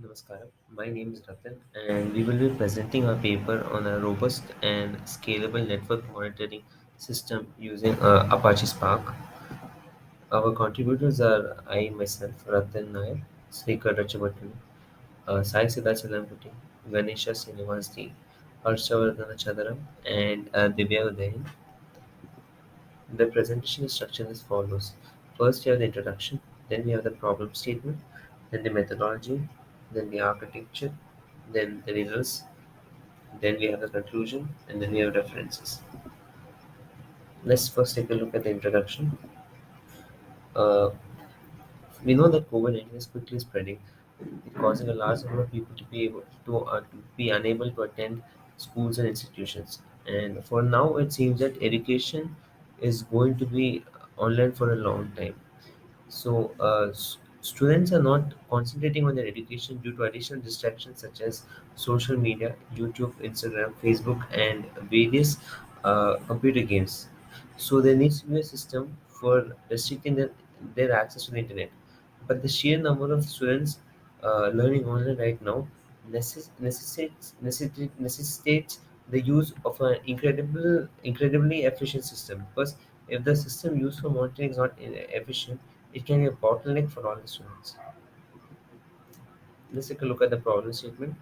Namaskaram. My name is Ratan, and we will be presenting our paper on a robust and scalable network monitoring system using Apache Spark. Our contributors are I, myself, Ratan Nair, Srikar Rachavatani, Sai Siddhachalamputi, Ganesha Srinivasdi, Harshavardhana Chadaram, and Divya Udayan. The presentation is structured as follows. First, you have the introduction, then we have the problem statement, then the methodology, then the architecture, then the results, then we have the conclusion, and then we have references. Let's first take a look at the introduction. Uh, we know that COVID-19 is quickly spreading, causing a large number of people to be unable to attend schools and institutions. And for now, it seems that education is going to be online for a long time. So, students are not concentrating on their education due to additional distractions such as social media, YouTube, Instagram, Facebook, and various computer games. So, there needs to be a system for restricting their access to the internet. But the sheer number of students learning online right now necessitates the use of an incredibly efficient system, because if the system used for monitoring is not efficient, it can be a bottleneck for all the students. Let's take a look at the problem statement.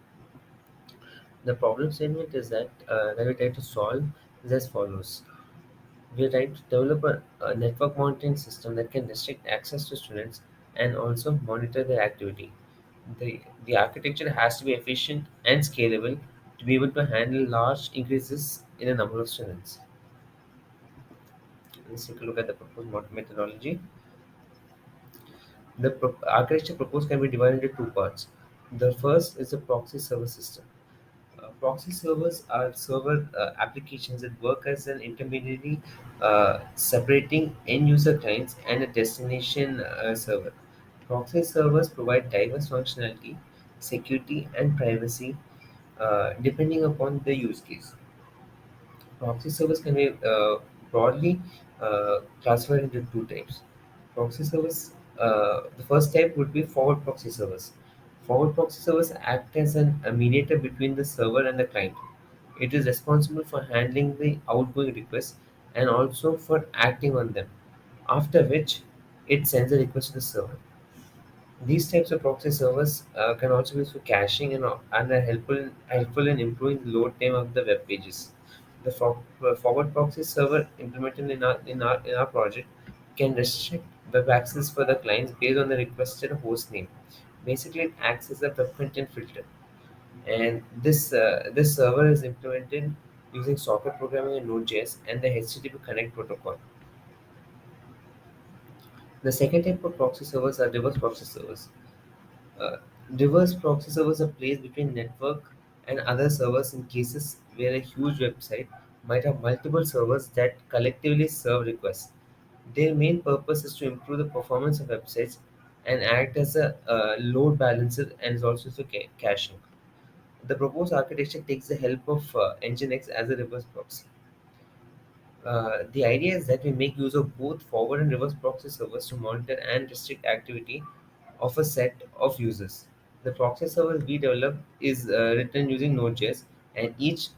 The problem statement is that we try to solve is as follows. We are trying to develop a network monitoring system that can restrict access to students and also monitor their activity. The architecture has to be efficient and scalable to be able to handle large increases in the number of students. Let's take a look at the proposed methodology. The architecture proposed can be divided into two parts. The first is the proxy server system. Proxy servers are server applications that work as an intermediary separating end user clients and a destination server. Proxy servers provide diverse functionality, security, and privacy depending upon the use case. Proxy servers can be broadly classified into two types. Proxy servers, the first type would be forward proxy servers. Forward proxy servers act as a mediator between the server and the client. It is responsible for handling the outgoing requests and also for acting on them, after which it sends a request to the server. These types of proxy servers can also be used for caching and are helpful in improving the load time of the web pages. The forward proxy server implemented in our project can restrict web access for the clients based on the requested host name. Basically, it acts as a web content filter, and this server is implemented using socket programming in Node.js and the HTTP Connect protocol. The second type of proxy servers are reverse proxy servers. Uh, Reverse proxy servers are placed between network and other servers in cases where a huge website might have multiple servers that collectively serve requests. Their main purpose is to improve the performance of websites and act as a load balancer and is also for caching. The proposed architecture takes the help of Nginx as a reverse proxy. The idea is that we make use of both forward and reverse proxy servers to monitor and restrict activity of a set of users. The proxy server we develop is written using Node.js, and each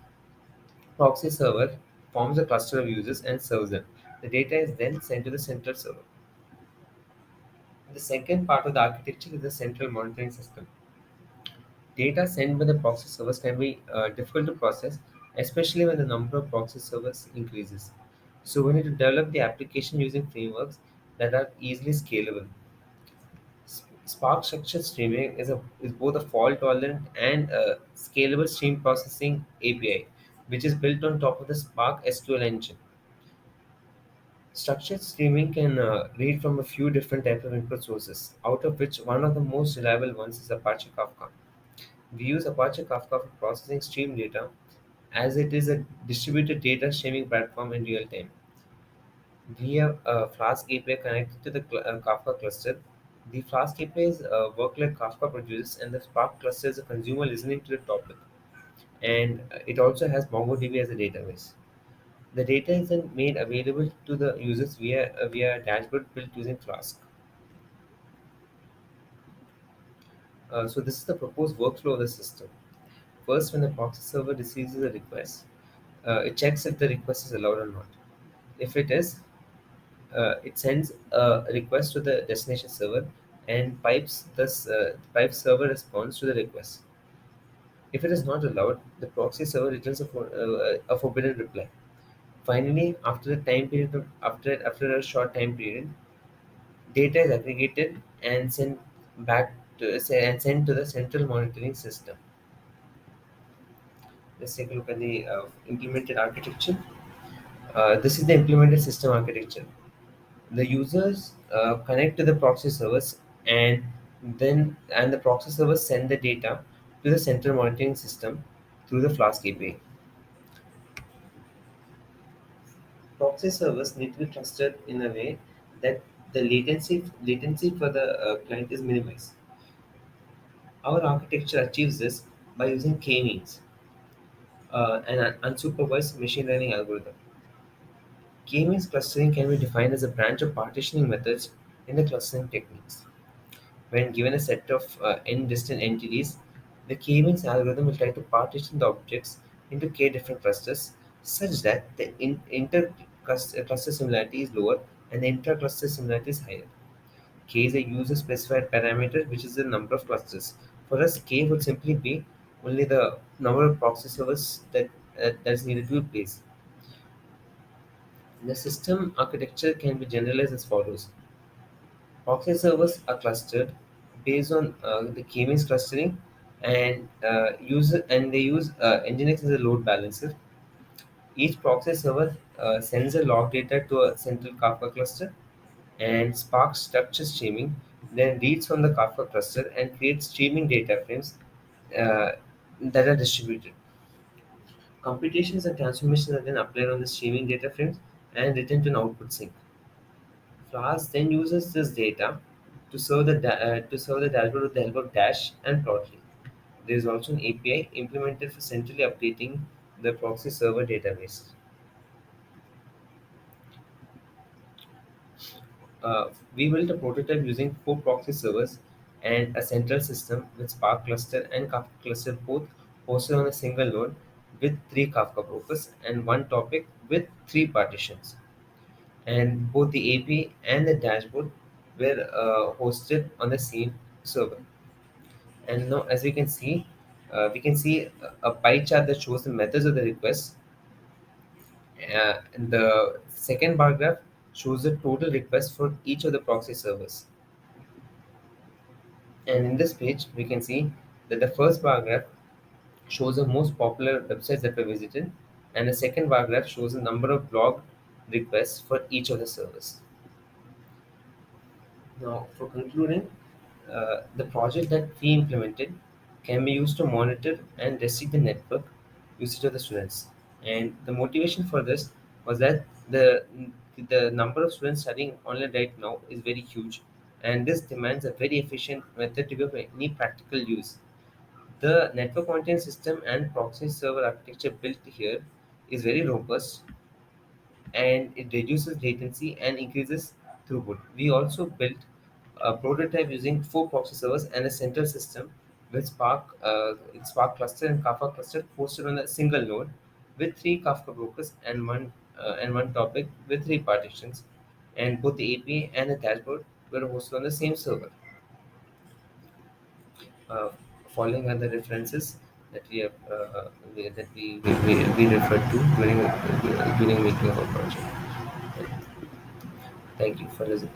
proxy server forms a cluster of users and serves them. The data is then sent to the central server. The second part of the architecture is the central monitoring system. Data sent by the proxy servers can be difficult to process, especially when the number of proxy servers increases. So we need to develop the application using frameworks that are easily scalable. Spark structured streaming is both a fault tolerant and a scalable stream processing API, which is built on top of the Spark SQL engine. Structured streaming can read from a few different types of input sources, out of which one of the most reliable ones is Apache Kafka. We use Apache Kafka for processing stream data, as it is a distributed data streaming platform in real time. We have a Flask API connected to the Kafka cluster. The Flask APIs work like Kafka produces, and the Spark cluster is a consumer listening to the topic. And it also has MongoDB as a database. The data is then made available to the users via a dashboard built using Flask. So this is the proposed workflow of the system. First, when the proxy server receives a request, it checks if the request is allowed or not. If it is, it sends a request to the destination server and pipes server response to the request. If it is not allowed, the proxy server returns a forbidden reply. Finally, after a short time period, data is aggregated and sent to the central monitoring system. Let's take a look at the implemented architecture. This is the implemented system architecture. The users connect to the proxy servers, and the proxy servers send the data to the central monitoring system through the Flask API. Proxy servers need to be trusted in a way that the latency for the client is minimized. Our architecture achieves this by using k-means, an unsupervised machine learning algorithm. K-means clustering can be defined as a branch of partitioning methods in the clustering techniques. When given a set of n distant entities, the k-means algorithm will try to partition the objects into k different clusters such that the inter-cluster similarity is lower and the intra-cluster similarity is higher. K is a user-specified parameter, which is the number of clusters. For us, K would simply be only the number of proxy servers that is needed to be placed. The system architecture can be generalized as follows. Proxy servers are clustered based on the k-means clustering, and they use Nginx as a load balancer. Each proxy server sends a log data to a central Kafka cluster, and Spark structures streaming, then reads from the Kafka cluster and creates streaming data frames uh, that are distributed. Computations and transformations are then applied on the streaming data frames and written to an output sync. Flask then uses this data to serve the dashboard with the help of Dash and Plotly. There is also an API implemented for centrally updating the proxy server database. We built a prototype using 4 proxy servers and a central system with Spark cluster and Kafka cluster both hosted on a single node with 3 Kafka brokers and 1 topic with 3 partitions. And both the API and the dashboard were hosted on the same server. And now, as we can see a pie chart that shows the methods of the request. And the second bar graph shows the total requests for each of the proxy servers. And in this page, we can see that the first bar graph shows the most popular websites that were visited, and the second bar graph shows the number of blog requests for each of the servers. Now, for concluding, the project that we implemented can be used to monitor and restrict the network usage of the students. And the motivation for this was that the number of students studying online right now is very huge, and this demands a very efficient method to give any practical use. The network monitoring system and proxy server architecture built here is very robust, and it reduces latency and increases throughput. We also built a prototype using 4 proxy servers and a central system with Spark cluster and Kafka cluster hosted on a single node with 3 Kafka brokers and one topic with 3 partitions. And both the API and the dashboard were hosted on the same server. Uh, Following are the references that we referred to during making of our project. Thank you for listening.